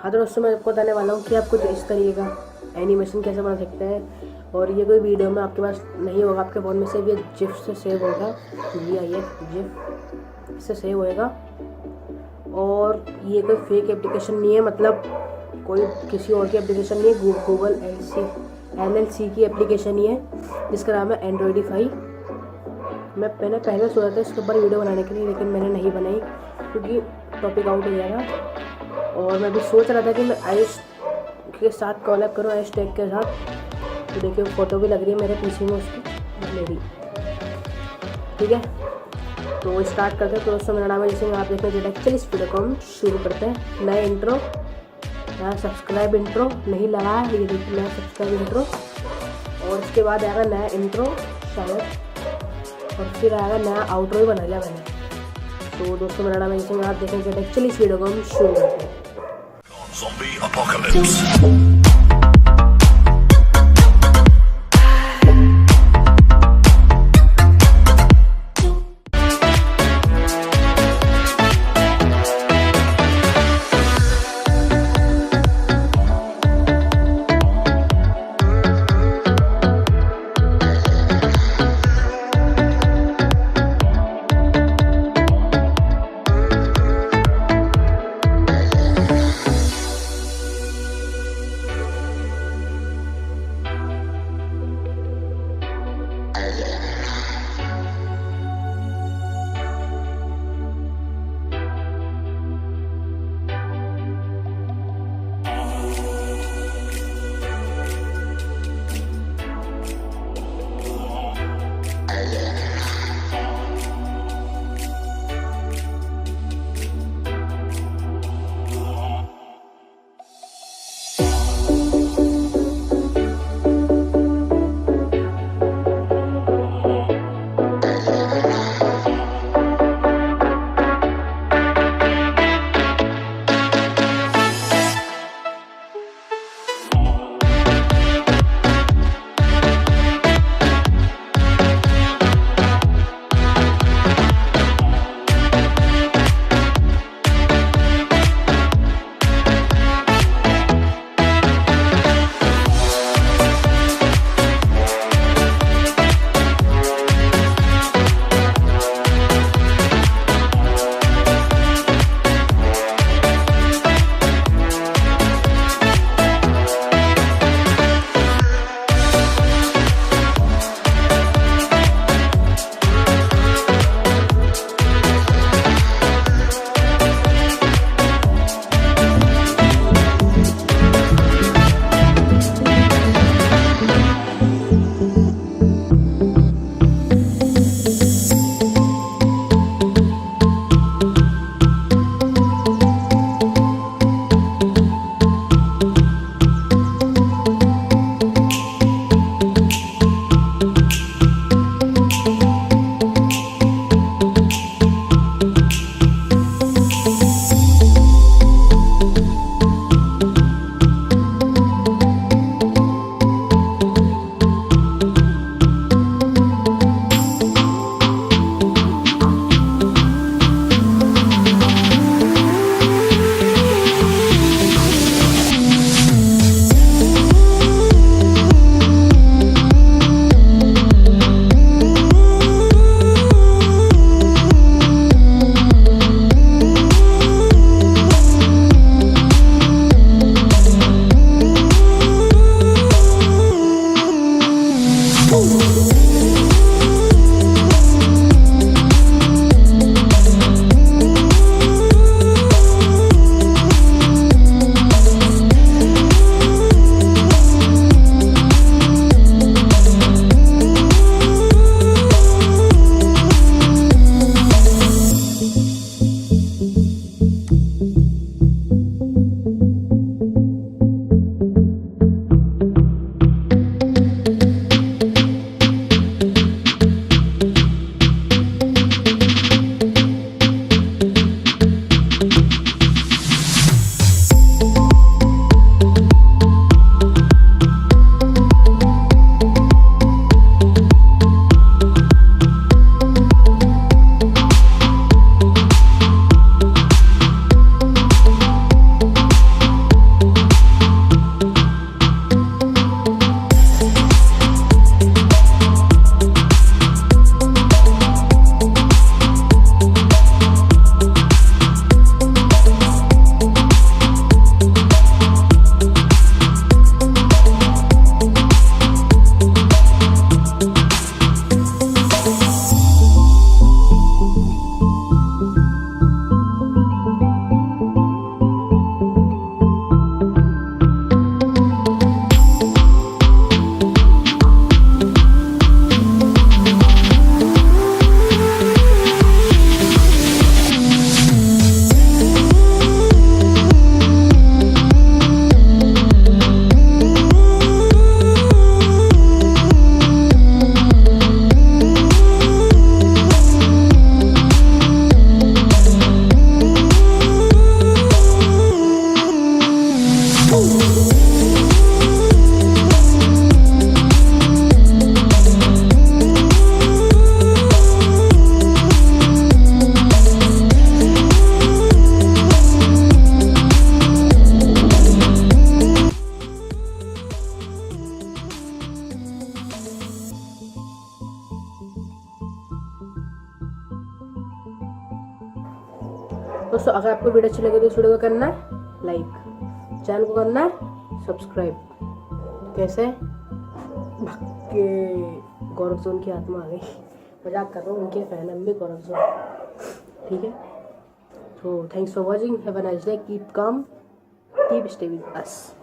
हाँ तो दोस्तों मैं आपको बताने वाला हूँ कि आप कुछ इस तरीके का एनिमेशन कैसे बना सकते हैं। और ये कोई वीडियो में आपके पास नहीं होगा, आपके फ़ोन में से ये जिफ से सेव होगा। ये जिफ इससे सेव होएगा। और ये कोई फेक एप्लीकेशन नहीं है, मतलब कोई किसी और की एप्लीकेशन नहीं है, गूगल LLC की एप्लीकेशन ही है जिसका नाम है एंड्रॉइडीफाई। मैंने पहले सोचा था इसके ऊपर वीडियो बनाने के लिए, लेकिन मैंने नहीं बनाई क्योंकि टॉपिक आउट हो गया था। और मैं भी सोच रहा था कि मैं आयुष के साथ कॉलअप करूँ, आयुष टेक के साथ। तो देखिए फ़ोटो भी लग रही है मेरे पीछे में उसकी मेरी, ठीक है। तो स्टार्ट करते हैं। तो दोस्तों मेरा नाम है, जैसे आप देख रहे हैं Jaytech। चलिए इस वीडियो को हम शुरू करते हैं। नया इंट्रो, नया सब्सक्राइब इंट्रो नहीं लगा है, ये देखिए नया सब्सक्राइब इंट्रो। और इसके बाद आएगा नया इंट्रो शायद, और फिर आएगा नया आउट्रो ही बना लिया मैंने। तो दोस्तों मेरा नाम है, जैसे आप देखें Jaytech। चलिए इस वीडियो को हम शुरू करते हैं। Zombie apocalypse. अगर आपको वीडियो अच्छी लगे तो इस वीडियो को करना है लाइक, चैनल को करना है सब्सक्राइब। कैसे भक्के गौरव जोन की आत्मा आ गई, मजाक कर रहा हूँ, उनके फैन हम भी गौरव जोन, ठीक है। तो thanks for watching, have a nice day, keep calm, keep stay with us.